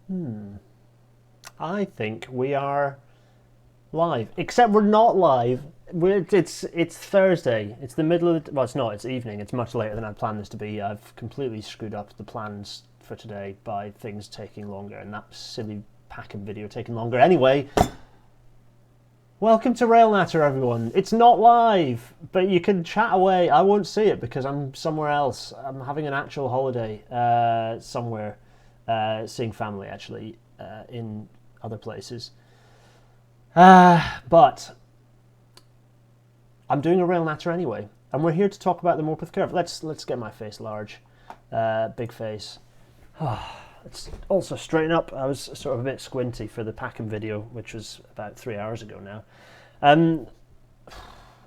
I think we are live, except we're not live. It's Thursday. It's the middle of the, well, it's not. It's evening. It's much later than I planned this to be. I've completely screwed up the plans for today by things taking longer, and that silly packing video taking longer. Anyway, welcome to Railnatter, everyone. It's not live, but you can chat away. I won't see it because I'm somewhere else. I'm having an actual holiday somewhere, seeing family actually in other places. But I'm doing a Railnatter anyway, and we're here to talk about the Morpeth Curve. Let's get my face large, big face. Let's also straighten up. I was sort of a bit squinty for the packing video, which was about 3 hours ago now. It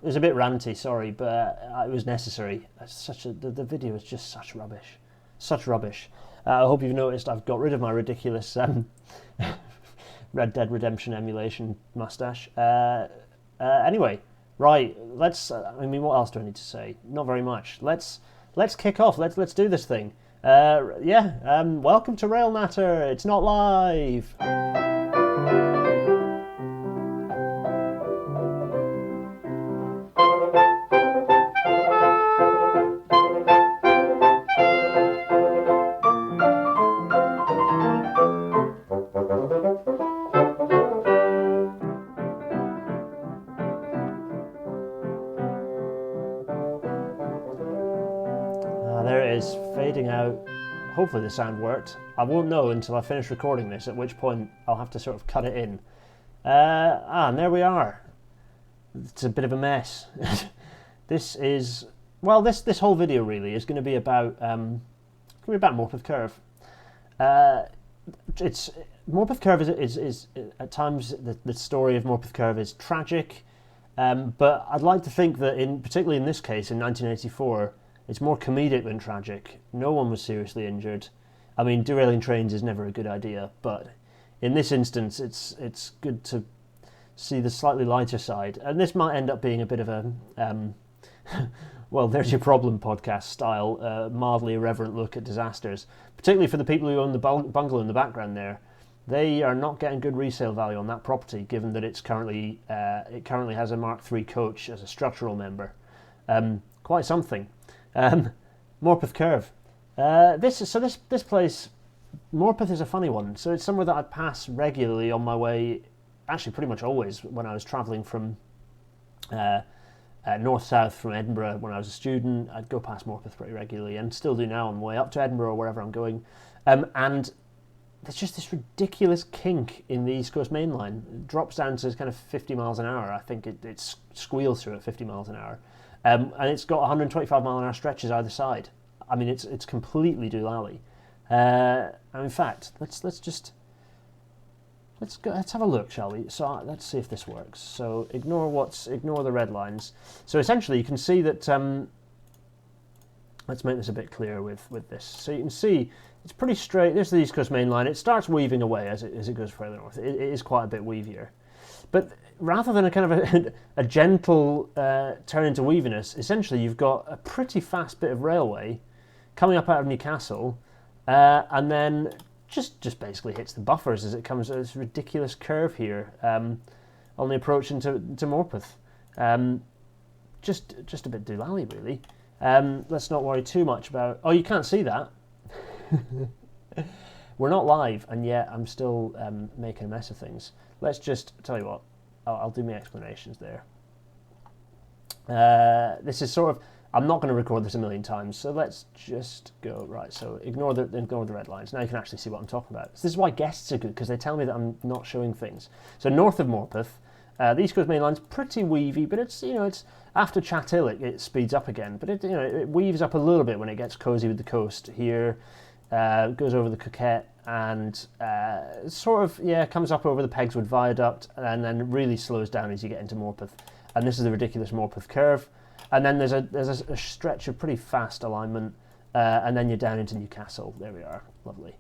was a bit ranty, sorry, but it was necessary. The video is just such rubbish. I hope you've noticed I've got rid of my ridiculous Red Dead Redemption emulation mustache. Anyway, right. Let's. I mean, what else do I need to say? Not very much. Let's kick off. Let's do this thing. Welcome to Railnatter. It's not live. There it is, fading out. Hopefully the sound worked. I won't know until I finish recording this, at which point I'll have to sort of cut it in. And there we are. It's a bit of a mess. This whole video really is going to be about Morpeth Curve. Morpeth Curve is at times the story of Morpeth Curve is tragic, but I'd like to think that particularly in this case in 1984. It's more comedic than tragic. No one was seriously injured. I mean, derailing trains is never a good idea, but in this instance, it's good to see the slightly lighter side. And this might end up being a bit of a, well, there's your problem podcast style, mildly irreverent look at disasters. Particularly for the people who own the bungalow in the background there. They are not getting good resale value on that property, given that it currently has a Mark III coach as a structural member. Quite something. Morpeth Curve. This place, Morpeth is a funny one. So it's somewhere that I pass regularly on my way, actually pretty much always when I was travelling from north-south from Edinburgh when I was a student. I'd go past Morpeth pretty regularly and still do now on the way up to Edinburgh or wherever I'm going. And there's just this ridiculous kink in the East Coast Main Line. It drops down to kind of 50 miles an hour. I think it squeals through at 50 miles an hour. And it's got 125 mile an hour stretches either side. I mean, it's completely doolally. And in fact, let's have a look, shall we? So let's see if this works. So ignore the red lines. So essentially, you can see that. Let's make this a bit clearer with this. So you can see it's pretty straight. There's the East Coast Main Line. It starts weaving away as it goes further north. It is quite a bit weavier, but rather than a kind of a gentle turn into weaviness, essentially you've got a pretty fast bit of railway coming up out of Newcastle, and then just basically hits the buffers as it comes. This ridiculous curve here on the approach into Morpeth. Just a bit doolally, really. Let's not worry too much about. Oh, you can't see that. We're not live, and yet I'm still making a mess of things. Let's just tell you what. I'll do my explanations there. This is sort of. I'm not going to record this a million times, so let's just go right. So ignore the red lines. Now you can actually see what I'm talking about. So this is why guests are good, because they tell me that I'm not showing things. So north of Morpeth, the East Coast Main Line's pretty weavy, but it's after Chat Hill it speeds up again, but it weaves up a little bit when it gets cosy with the coast here. Goes over the Coquette and comes up over the Pegswood Viaduct and then really slows down as you get into Morpeth. And this is the ridiculous Morpeth Curve. And then there's a stretch of pretty fast alignment, and then you're down into Newcastle. There we are, lovely.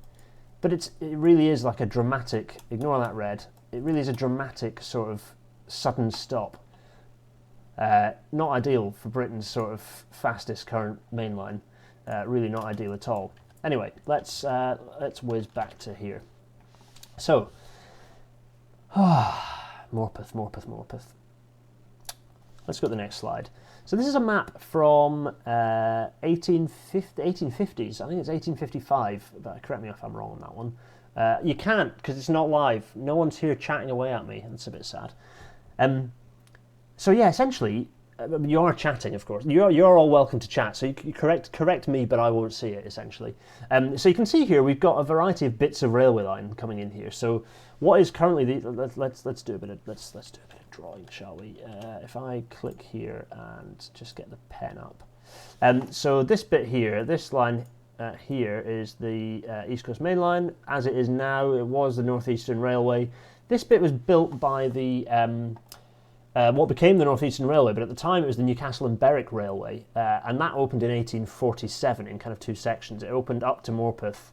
But it really is like a dramatic. Ignore that red. It really is a dramatic sort of sudden stop. Not ideal for Britain's sort of fastest current main line. Really not ideal at all. Anyway, let's whiz back to here. So, Morpeth, Morpeth, Morpeth. Let's go to the next slide. So this is a map from 1850s. I think it's 1855, but correct me if I'm wrong on that one. You can't, because it's not live. No one's here chatting away at me. That's a bit sad. So yeah, essentially, you are chatting, of course. You're all welcome to chat. So you correct me, but I won't see it, essentially. So you can see here we've got a variety of bits of railway line coming in here. So what is currently the let's do a bit of drawing, shall we? If I click here and just get the pen up. So this bit here, this line here is the East Coast Main Line. As it is now, it was the North Eastern Railway. This bit was built by the what became the North Eastern Railway, but at the time it was the Newcastle and Berwick Railway, and that opened in 1847 in kind of two sections. It opened up to Morpeth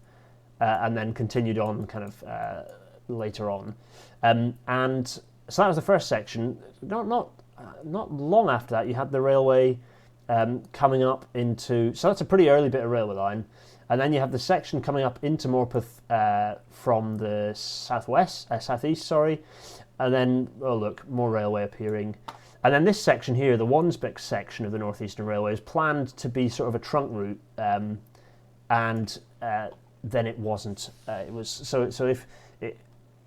and then continued on kind of later on. And so that was the first section. Not long after that, you had the railway coming up into... So that's a pretty early bit of railway line. And then you have the section coming up into Morpeth from the southeast, and then, oh look, more railway appearing. And then this section here, the Wansbeck section of the North Eastern Railway, is planned to be sort of a trunk route, and then it wasn't. It was so if it,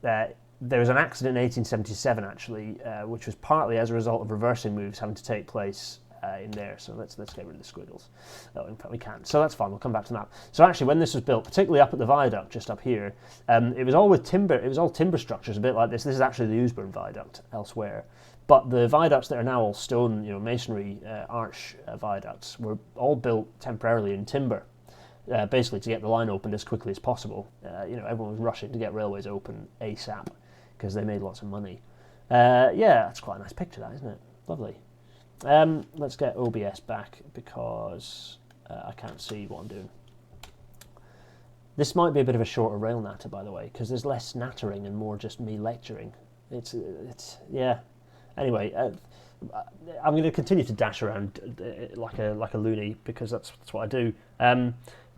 there was an accident in 1877 actually, which was partly as a result of reversing moves having to take place in there. So let's get rid of the squiggles. Oh, in fact, we can't. So that's fine. We'll come back to that. So actually, when this was built, particularly up at the viaduct, just up here, it was all with timber. It was all timber structures, a bit like this. This is actually the Usburn Viaduct elsewhere. But the viaducts that are now all stone, masonry arch viaducts, were all built temporarily in timber, basically to get the line opened as quickly as possible. Everyone was rushing to get railways open ASAP because they made lots of money. Yeah, that's quite a nice picture, that, isn't it? Lovely. Let's get OBS back because I can't see what I'm doing. This might be a bit of a shorter rail natter, by the way, because there's less nattering and more just me lecturing. It's yeah. Anyway, I'm going to continue to dash around like a loony because that's what I do.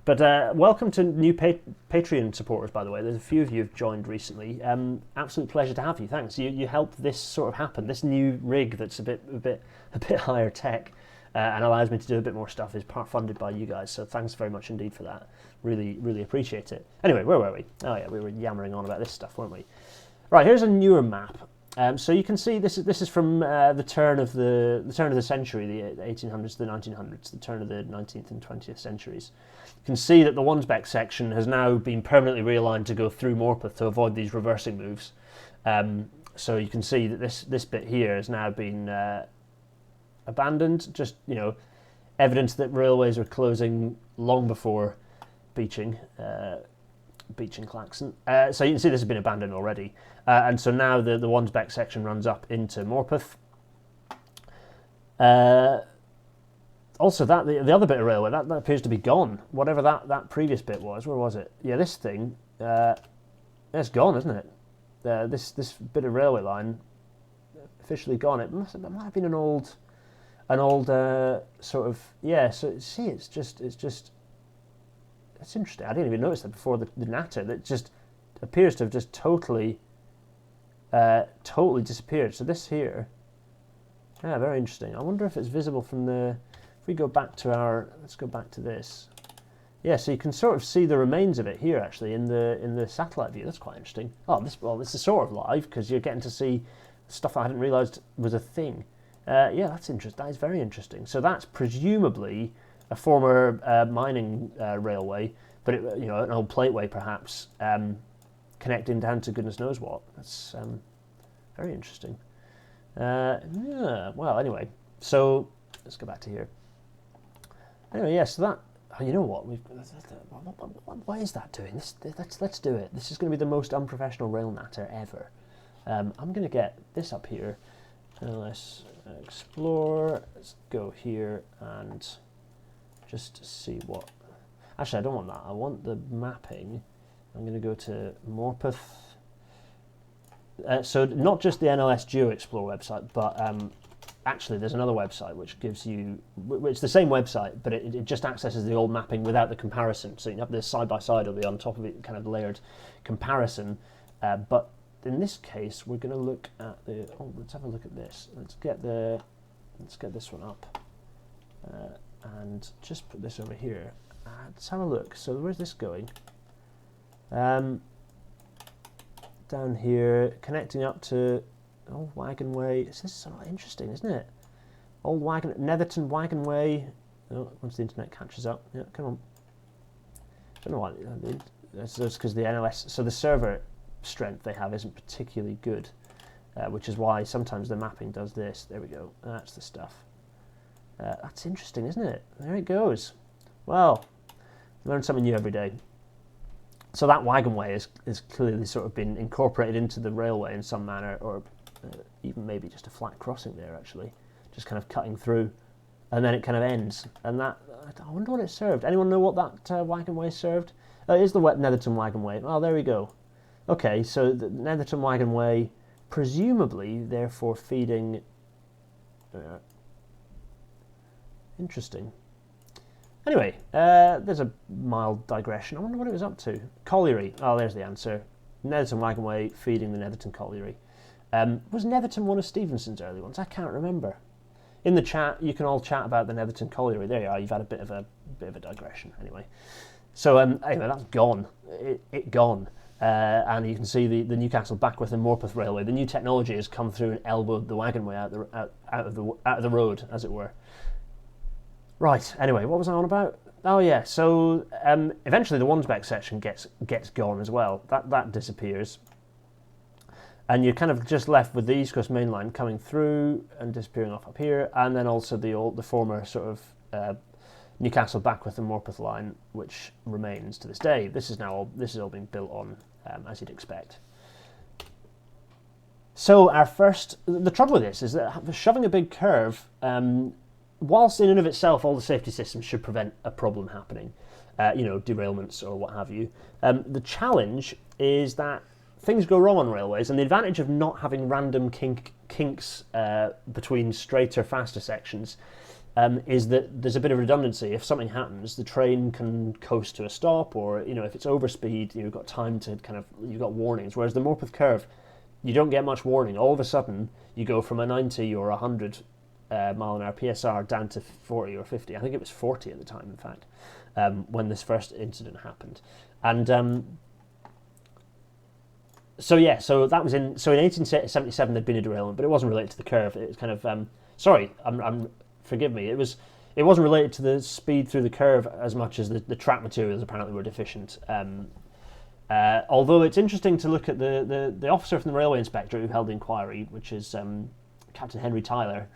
But welcome to new Patreon supporters, by the way. There's a few of you who've joined recently. Absolute pleasure to have you. Thanks. You helped this sort of happen. This new rig that's a bit higher tech and allows me to do a bit more stuff is part funded by you guys. So thanks very much indeed for that. Really, really appreciate it. Anyway, where were we? Oh yeah, we were yammering on about this stuff, weren't we? Right, here's a newer map. So you can see this is from the turn of the century, the 1800s to the 1900s, the turn of the 19th and 20th centuries. You can see that the Wansbeck section has now been permanently realigned to go through Morpeth to avoid these reversing moves. So you can see that this bit here has now been abandoned. Just evidence that railways were closing long before Beeching Claxon. So you can see this has been abandoned already. And so now the Wansbeck section runs up into Morpeth. Also, the other bit of railway, that appears to be gone. Whatever that previous bit was, where was it? Yeah, this thing, it's gone, isn't it? This bit of railway line, officially gone. It might have been an old sort of, yeah, so see, it's interesting. I didn't even notice that before the natter. That just appears to have just totally disappeared. So this here, yeah, very interesting. I wonder if it's visible from the. If we go back to let's go back to this. Yeah, so you can sort of see the remains of it here actually in the satellite view. That's quite interesting. Oh, this is sort of live because you're getting to see stuff I hadn't realised was a thing. Yeah, that's interesting. That is very interesting. So that's presumably a former mining railway, but an old plateway perhaps, connecting down to goodness knows what. That's very interesting. Yeah, well, anyway, so let's go back to here. Anyway, yeah, so that, you know what, what is that doing? Let's do it. This is going to be the most unprofessional rail natter ever. I'm going to get this up here, and let's explore. Let's go here and just see what. Actually, I don't want that. I want the mapping. I'm going to go to Morpeth. So not just the NLS Geo Explorer website, but actually there's another website which gives you, it's the same website, but it just accesses the old mapping without the comparison. So you have this side by side, it'll be on top of it, kind of layered comparison But in this case, we're going to look at the. Oh, let's have a look at this. Let's get this one up, and just put this over here. Let's have a look. So where's this going? Down here, connecting up to Old Wagon Way. This is sort of interesting, isn't it? Netherton Wagon Way. Oh, once the internet catches up. Yeah, come on. I don't know why. That's because the NLS. So the server strength they have isn't particularly good, which is why sometimes the mapping does this. There we go. That's the stuff. That's interesting, isn't it? There it goes. Well, learn something new every day. So that wagonway is clearly sort of been incorporated into the railway in some manner, or even maybe just a flat crossing there, actually, just kind of cutting through, and then it kind of ends. And that, I wonder what it served. Anyone know what that wagonway served? It is the Netherton Wagonway. Oh, there we go. Okay, so the Netherton Wagonway, presumably, therefore feeding. Interesting. Anyway, there's a mild digression. I wonder what it was up to. Colliery. Oh, there's the answer. Netherton Wagonway feeding the Netherton Colliery. Was Netherton one of Stevenson's early ones? I can't remember. In the chat, you can all chat about the Netherton Colliery. There you are. You've had a bit of a digression. Anyway, so anyway, that's gone. It gone. And you can see the Newcastle, Backworth, and Morpeth Railway. The new technology has come through and elbowed the wagonway out of the road, as it were. Right, anyway, what was I on about? Oh yeah, so eventually the Wansbeck section gets gone as well. That disappears. And you're kind of just left with the East Coast Main Line coming through and disappearing off up here, and then also the former sort of Newcastle, Backworth and Morpeth line, which remains to this day. This is all being built on, as you'd expect. So the trouble with this is that shoving a big curve, whilst in and of itself all the safety systems should prevent a problem happening, derailments or what have you, the challenge is that things go wrong on railways, and the advantage of not having random kinks between straighter, faster sections is that there's a bit of redundancy. If something happens, the train can coast to a stop, or if it's overspeed, you've got time to you've got warnings. Whereas the Morpeth Curve, you don't get much warning. All of a sudden, you go from a 90 or 100 mile an hour PSR down to 40 or 50. I think it was 40 at the time, in fact, when this first incident happened. And so that was in 1877 there'd been a derailment, but it wasn't related to the curve. It was kind of forgive me. It wasn't related to the speed through the curve as much as the track materials apparently were deficient. Although it's interesting to look at the officer from the railway inspector who held the inquiry, which is Captain Henry Tyler.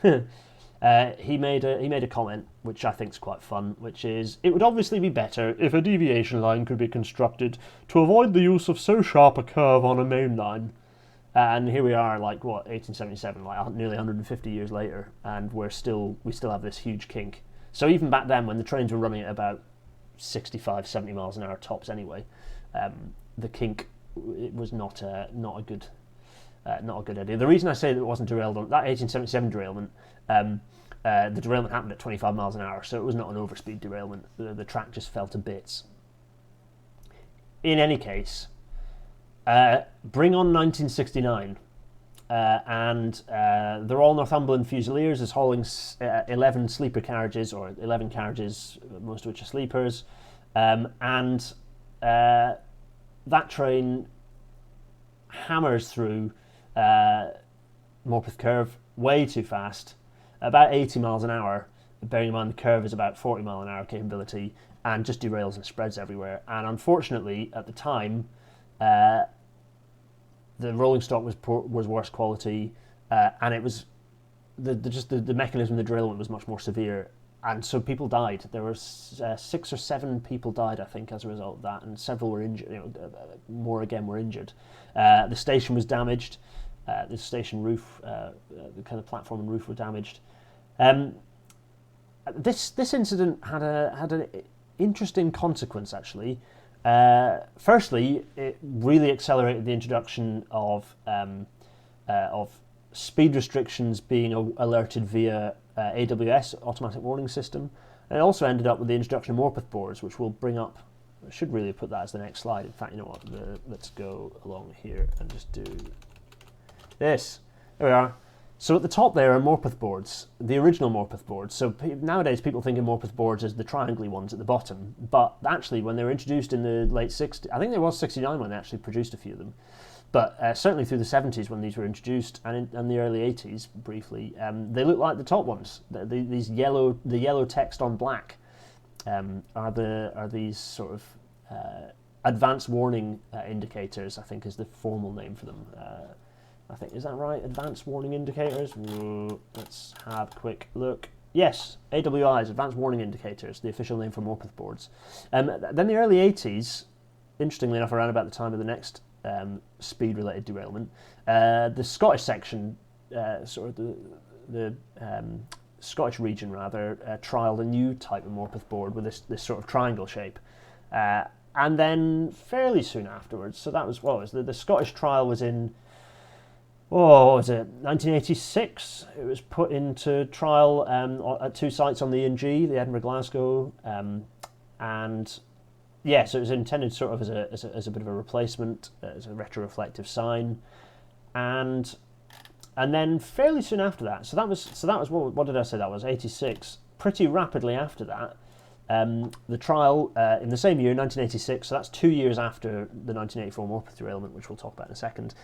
He made a comment which I think is quite fun, which is, it would obviously be better if a deviation line could be constructed to avoid the use of so sharp a curve on a main line. And here we are, 1877, nearly 150 years later, and we still have this huge kink. So even back then, when the trains were running at about 65, 70 miles an hour tops anyway, the kink, it was not a good idea. The reason I say that it wasn't derailed on that 1877 derailment, the derailment happened at 25 miles an hour, so it was not an overspeed derailment. The track just fell to bits. In any case, bring on 1969, and the Royal Northumbrian Fusiliers is hauling 11 sleeper carriages, or 11 carriages, most of which are sleepers, and that train hammers through Morpeth Curve way too fast, about 80 miles an hour, bearing in mind the curve is about 40 mile an hour capability, and just derails and spreads everywhere. And unfortunately, at the time, the rolling stock was worse quality, and it was the mechanism of the derailment was much more severe, and so people died. There were 6 or 7 people died, I think, as a result of that, and several were injured. More again were injured. The station was damaged. The station roof, the kind of platform and roof were damaged. This incident had an interesting consequence, actually. Firstly, it really accelerated the introduction of speed restrictions being alerted via AWS, automatic warning system. And it also ended up with the introduction of Morpeth boards, which we'll bring up I should really put that as the next slide. In fact, you know what? Let's go along here and just do this. There we are. So at the top there are Morpeth boards, the original Morpeth boards. So nowadays people think of Morpeth boards as the triangly ones at the bottom, but actually when they were introduced in the late 60s, I think there was 69 when they actually produced a few of them, but certainly through the 70s when these were introduced, and in the early 80s briefly, they look like the top ones. These yellow text on black are these sort of advanced warning indicators, I think is the formal name for them. I think, is that right? Advanced warning indicators? Let's have a quick look. Yes, AWIs, Advanced Warning Indicators, the official name for Morpeth boards. Then the early 80s, interestingly enough, around about the time of the next speed-related derailment, the Scottish section, sort of the Scottish region rather, trialled a new type of Morpeth board with this sort of triangle shape. And then fairly soon afterwards, so that was, the Scottish trial was in, what was it, 1986? It was put into trial at two sites on the ENG, the Edinburgh-Glasgow, and yeah, so it was intended sort of as a bit of a replacement, as a retroreflective sign, and then fairly soon after that, so that was what did I say that was, 86? Pretty rapidly after that, the trial in the same year, 1986, so that's 2 years after the 1984 Morpeth derailment, which we'll talk about in a second.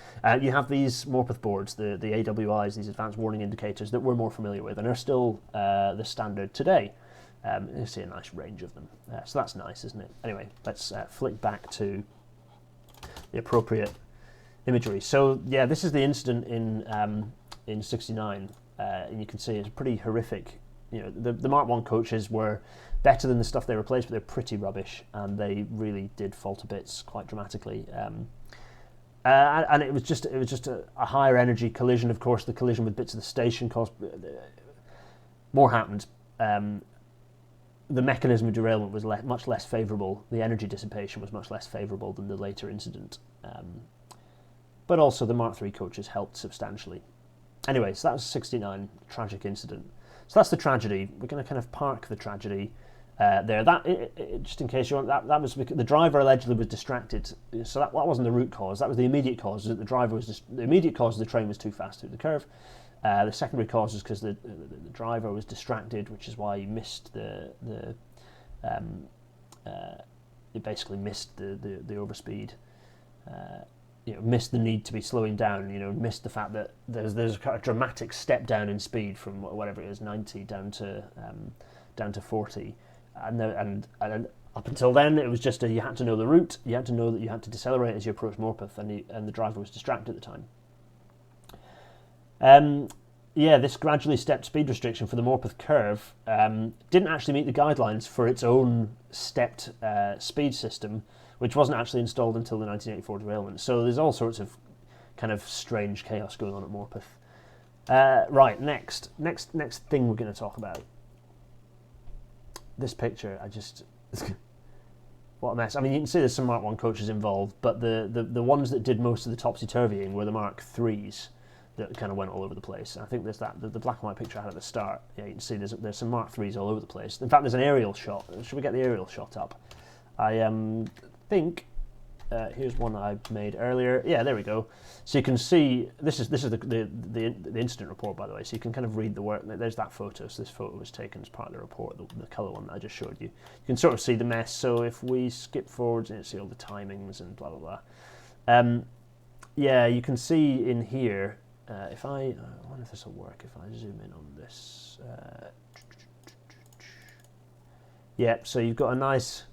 You have these Morpeth boards, the AWIs, these advanced warning indicators that we're more familiar with and are still the standard today. You see a nice range of them, so that's nice, isn't it? Anyway, let's flick back to the appropriate imagery. So yeah, this is the incident in '69, and you can see it's pretty horrific. You know, the Mark I coaches were better than the stuff they replaced, but they're pretty rubbish, and they really did fall to bits quite dramatically. And it was just a higher energy collision. Of course, the collision with bits of the station caused more happened. The mechanism of derailment was much less favourable. The energy dissipation was much less favourable than the later incident. But also the Mark III coaches helped substantially. Anyway, so that was '69, tragic incident. So that's the tragedy. We're going to kind of park the tragedy there. Just in case you want, that was because the driver allegedly was distracted. So that wasn't the root cause. That was the immediate cause. That the immediate cause of the train was too fast through the curve. The secondary cause was because the driver was distracted, which is why he missed he basically missed the overspeed. Missed the need to be slowing down. Missed the fact that there's a dramatic step down in speed from whatever it is, 90 down to 40, and up until then it was just you had to know the route. You had to know that you had to decelerate as you approached Morpeth, and the driver was distracted at the time. This gradually stepped speed restriction for the Morpeth Curve didn't actually meet the guidelines for its own stepped speed system, which wasn't actually installed until the 1984 derailment. So there's all sorts of kind of strange chaos going on at Morpeth. Right, next thing we're going to talk about. This picture, what a mess. I mean, you can see there's some Mark I coaches involved, but the ones that did most of the topsy-turvying were the Mark IIIs that kind of went all over the place. I think there's the black and white picture I had at the start. Yeah, you can see there's some Mark IIIs all over the place. In fact, there's an aerial shot. Should we get the aerial shot up? I think here's one I made earlier. Yeah, there we go. So you can see this is the incident report, by the way. So you can kind of read the work. There's that photo. So this photo was taken as part of the report, the colour one that I just showed you. You can sort of see the mess. So if we skip forwards, you can see all the timings and blah blah blah. Yeah, you can see in here. If I wonder if this will work. If I zoom in on this. Yeah, so you've got a nice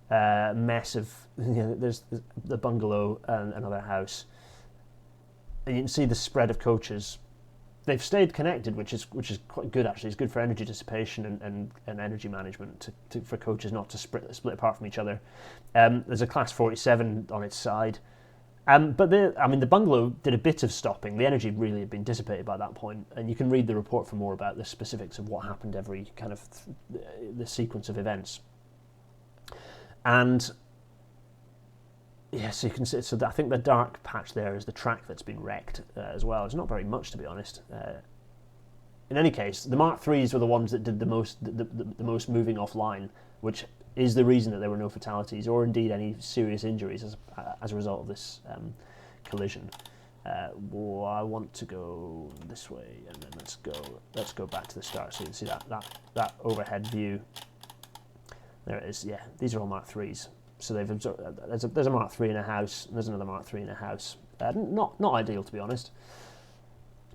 mess of there's the bungalow and another house, and you can see the spread of coaches. They've stayed connected, which is quite good actually. It's good for energy dissipation and energy management for coaches not to split apart from each other. There's a class 47 on its side, but the bungalow did a bit of stopping. The energy really had been dissipated by that point, and you can read the report for more about the specifics of what happened every kind of the sequence of events. And yeah, so you can see. So I think the dark patch there is the track that's been wrecked as well. It's not very much, to be honest. In any case, the Mark IIIs were the ones that did the most moving offline, which is the reason that there were no fatalities or indeed any serious injuries as a result of this collision. Well, I want to go this way, and then let's go back to the start so you can see that overhead view. There it is. Yeah, these are all Mark IIIs. So they've absorbed, there's a Mark III in a house, and there's another Mark III in a house. Not ideal, to be honest.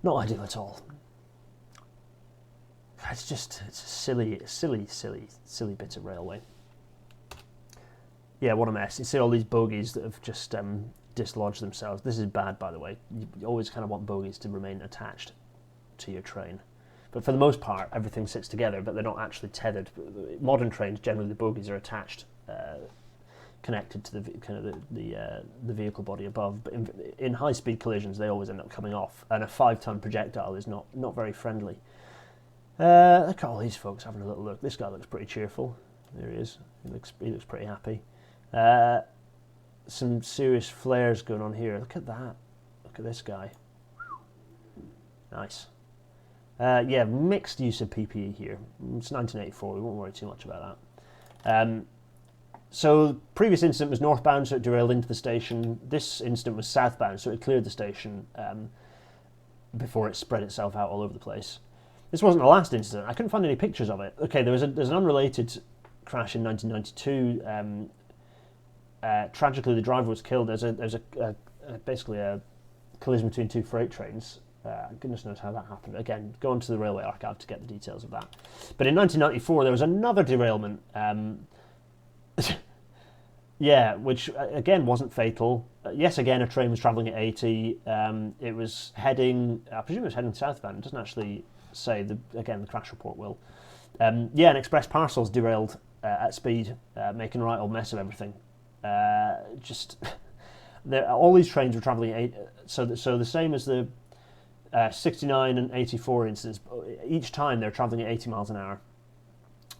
Not ideal at all. It's a silly bit of railway. Yeah, what a mess. You see all these bogies that have just dislodged themselves. This is bad, by the way. You always kind of want bogies to remain attached to your train. But for the most part, everything sits together, but they're not actually tethered. Modern trains, generally the bogies are attached, connected to the vehicle body above. But in high-speed collisions, they always end up coming off, and a 5-ton projectile is not very friendly. Look at all these folks having a little look. This guy looks pretty cheerful. There he is. He looks pretty happy. Some serious flares going on here. Look at that. Look at this guy. Nice. Yeah, mixed use of PPE here. It's 1984. We won't worry too much about that. So previous incident was northbound, so it derailed into the station. This incident was southbound, so it cleared the station before it spread itself out all over the place. This wasn't the last incident. I couldn't find any pictures of it. Okay, there's an unrelated crash in 1992. Tragically, the driver was killed. There's basically a collision between two freight trains. Goodness knows how that happened. Again, go onto the Railway Archive to get the details of that. But in 1994, there was another derailment. Yeah, which again wasn't fatal. Yes, again, a train was travelling at 80. It was heading, I presume it was heading southbound. It doesn't actually say. Again, the crash report will. Yeah, and express parcels derailed at speed, making a right old mess of everything. All these trains were travelling at 80. So the same as the 69 and 84 incidents. Each time they're travelling at 80 miles an hour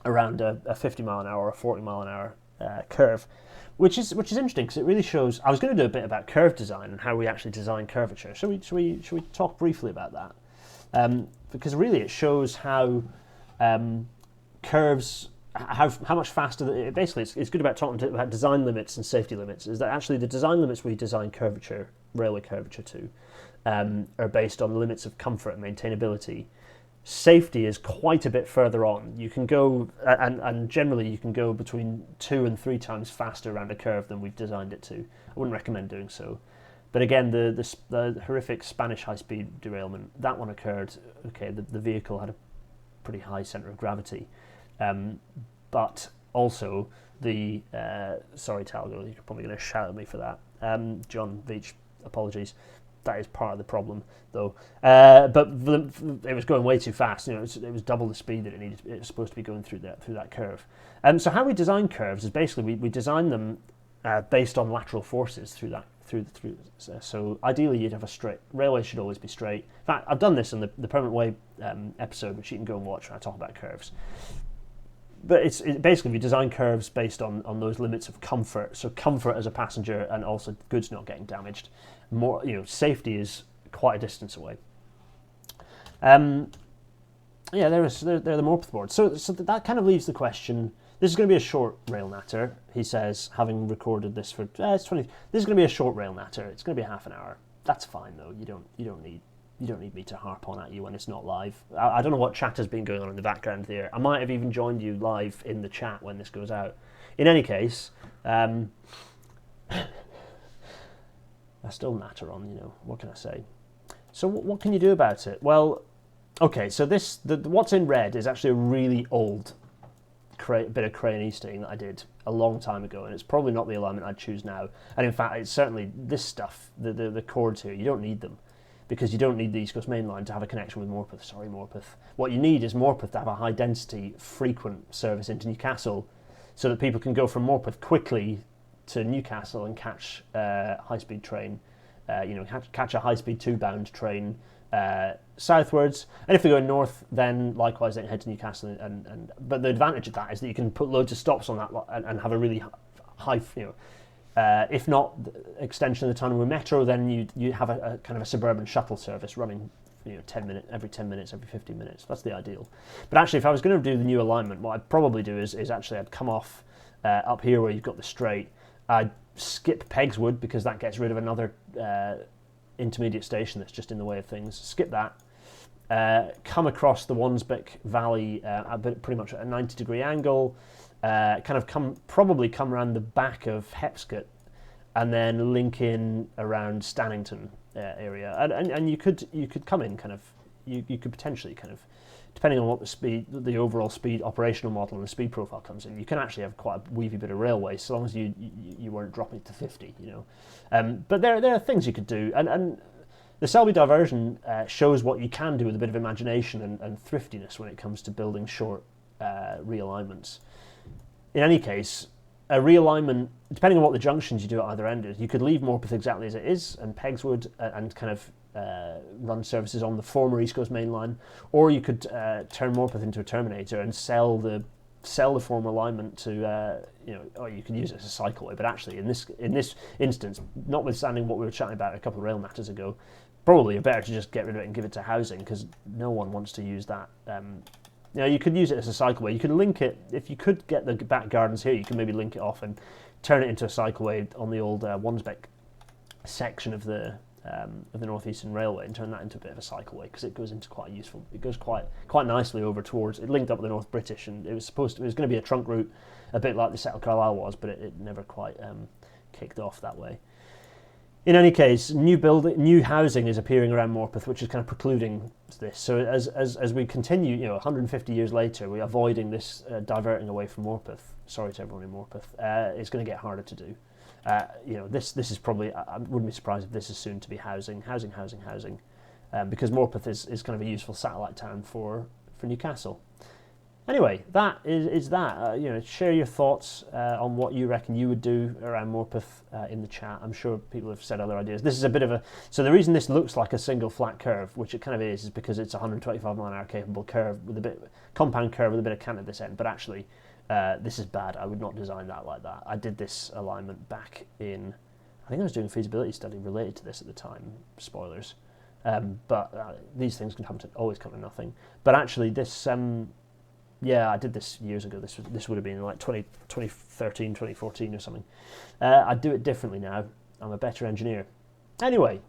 around a 50 mile an hour or a 40 mile an hour curve, which is interesting because it really shows. I was going to do a bit about curve design and how we actually design curvature. Shall we talk briefly about that? Because really it shows how curves, how much faster. Basically, it's good about talking about design limits and safety limits. Is that actually the design limits we design curvature, railway curvature to, are based on limits of comfort and maintainability. Safety is quite a bit further on. You can go, and generally you can go between 2 and 3 times faster around a curve than we've designed it to. I wouldn't recommend doing so. But again, the horrific Spanish high-speed derailment, that one occurred. Okay, the vehicle had a pretty high centre of gravity, but also the sorry, Talgo, you're probably going to shout at me for that. John Veach, apologies. That is part of the problem, though. But it was going way too fast. You know, it was double the speed that it needed. It was supposed to be going through that curve. So how we design curves is basically we design them based on lateral forces through. So ideally, you'd have a straight. Railways should always be straight. In fact, I've done this in the Permanent Way episode, which you can go and watch when I talk about curves. But it's basically we design curves based on those limits of comfort. So comfort as a passenger and also goods not getting damaged. More, safety is quite a distance away. Yeah, they're the Morpeth board. So that kind of leaves the question. This is going to be a short rail natter, he says, having recorded this for it's 20. This is going to be a short rail natter. It's going to be half an hour. That's fine though. You don't need me to harp on at you when it's not live. I don't know what chat has been going on in the background there. I might have even joined you live in the chat when this goes out. In any case, I still natter on, what can I say? So what can you do about it? Well, okay, so what's in red is actually a really old bit of crane easting that I did a long time ago, and it's probably not the alignment I'd choose now. And in fact, it's certainly this stuff, the chords here, you don't need them, because you don't need the East Coast Main Line to have a connection with Morpeth. Sorry, Morpeth. What you need is Morpeth to have a high-density, frequent service into Newcastle, so that people can go from Morpeth quickly to Newcastle and catch a high-speed train, catch a high-speed 2-bound train southwards, and if they're going north, then likewise they can head to Newcastle. But the advantage of that is that you can put loads of stops on that and have a really high, if not extension of the tunnel with metro, then you have a kind of a suburban shuttle service running, 10 minutes, every 10 minutes, every 15 minutes. That's the ideal. But actually, if I was going to do the new alignment, what I'd probably do is actually I'd come off up here where you've got the straight, I'd skip Pegswood because that gets rid of another intermediate station that's just in the way of things. Skip that. Come across the Wansbeck Valley pretty much at a 90-degree angle. Probably come around the back of Hepscott, and then link in around Stannington area. And you could come in you could potentially depending on what the overall speed operational model and the speed profile comes in, you can actually have quite a weavy bit of railway, so long as you weren't dropping it to 50, But there are things you could do, and the Selby diversion shows what you can do with a bit of imagination and thriftiness when it comes to building short realignments. In any case, a realignment, depending on what the junctions you do at either end is, you could leave Morpeth exactly as it is and Pegswood and run services on the former East Coast Main Line, or you could turn Morpeth into a terminator and sell the former alignment to, or you could use it as a cycleway. But actually, in this instance, notwithstanding what we were chatting about a couple of rail matters ago, probably better to just get rid of it and give it to housing, because no one wants to use that. You could use it as a cycleway. You could link it, if you could get the back gardens here, you can maybe link it off and turn it into a cycleway on the old Wansbeck section of the Northeastern Railway, and turn that into a bit of a cycleway, because it goes into it goes quite nicely over towards, it linked up with the North British, and it was going to be a trunk route, a bit like the Settle Carlisle was, but it never quite kicked off that way. In any case, new housing is appearing around Morpeth, which is kind of precluding this. So as we continue, 150 years later, we're avoiding this diverting away from Morpeth. Sorry to everyone in Morpeth. It's going to get harder to do. This is probably, I wouldn't be surprised if this is soon to be housing, because Morpeth is kind of a useful satellite town for Newcastle. Anyway, that is that. Share your thoughts on what you reckon you would do around Morpeth in the chat. I'm sure people have said other ideas. This is a bit of so the reason this looks like a single flat curve, which it kind of is because it's a 125 mile an hour capable curve with compound curve with a bit of cant at this end. But actually, this is bad. I would not design that like that. I did this alignment back in, I think I was doing a feasibility study related to this at the time. Spoilers. But these things can always come to nothing. But actually, this. I did this years ago. This would have been like 2013, 2014 or something. I do it differently now. I'm a better engineer. Anyway,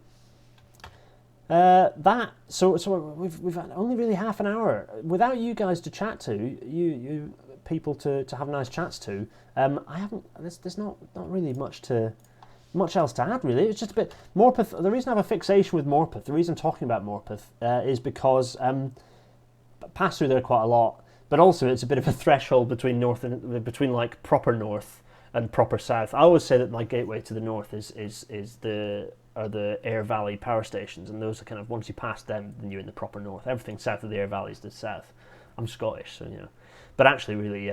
so we've had only really half an hour without you guys to chat to, you people to have nice chats to. I haven't. There's not really much else to add really. It's just a bit Morpeth. The reason I have a fixation with Morpeth, the reason I'm talking about Morpeth, is because pass through there quite a lot. But also, it's a bit of a threshold between like proper north and proper south. I always say that my gateway to the north is the Aire Valley power stations, and those are kind of, once you pass them, then you're in the proper north. Everything south of the Aire Valley is the south. I'm Scottish, so But actually, really,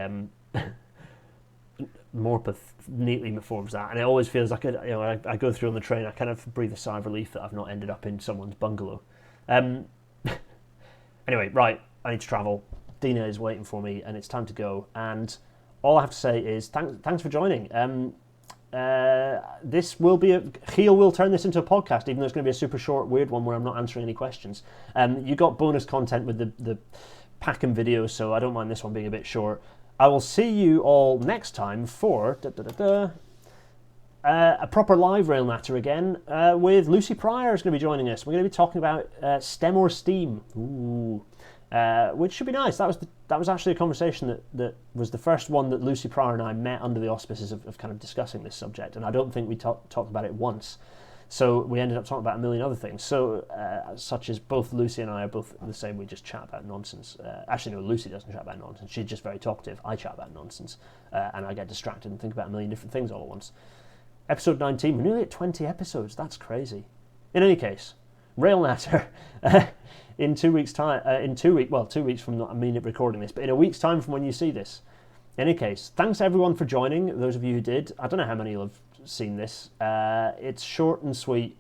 Morpeth neatly forms that, and it always feels like I go through on the train. I kind of breathe a sigh of relief that I've not ended up in someone's bungalow. Anyway, right, I need to travel. Dina is waiting for me, and it's time to go. And all I have to say is thanks for joining. This will be Giel will turn this into a podcast, even though it's going to be a super short, weird one where I'm not answering any questions. You got bonus content with the Packham videos, so I don't mind this one being a bit short. I will see you all next time for a proper live rail matter again with Lucy Pryor is going to be joining us. We're going to be talking about STEM or STEAM. Ooh. Which should be nice. That was actually a conversation that was the first one that Lucy Pryor and I met under the auspices of kind of discussing this subject, and I don't think we talked about it once. So we ended up talking about a million other things. So such as both Lucy and I are both the same. We just chat about nonsense. Actually, no, Lucy doesn't chat about nonsense. She's just very talkative. I chat about nonsense, and I get distracted and think about a million different things all at once. Episode 19. We're nearly at 20 episodes. That's crazy. In any case, Rail Natter. In 2 weeks' time, 2 weeks from recording this, but in a week's time from when you see this. In any case, thanks everyone for joining, those of you who did. I don't know how many will have seen this. It's short and sweet,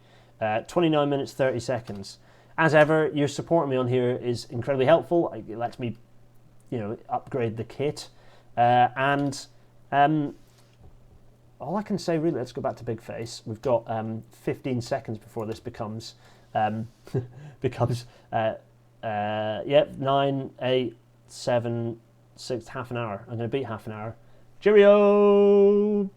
29 minutes, 30 seconds. As ever, your support me on here is incredibly helpful. It lets me, upgrade the kit. And all I can say, really, let's go back to Big Face. We've got 15 seconds before this becomes 9, 8, 7, 6, half an hour. I'm going to beat half an hour. Cheerio!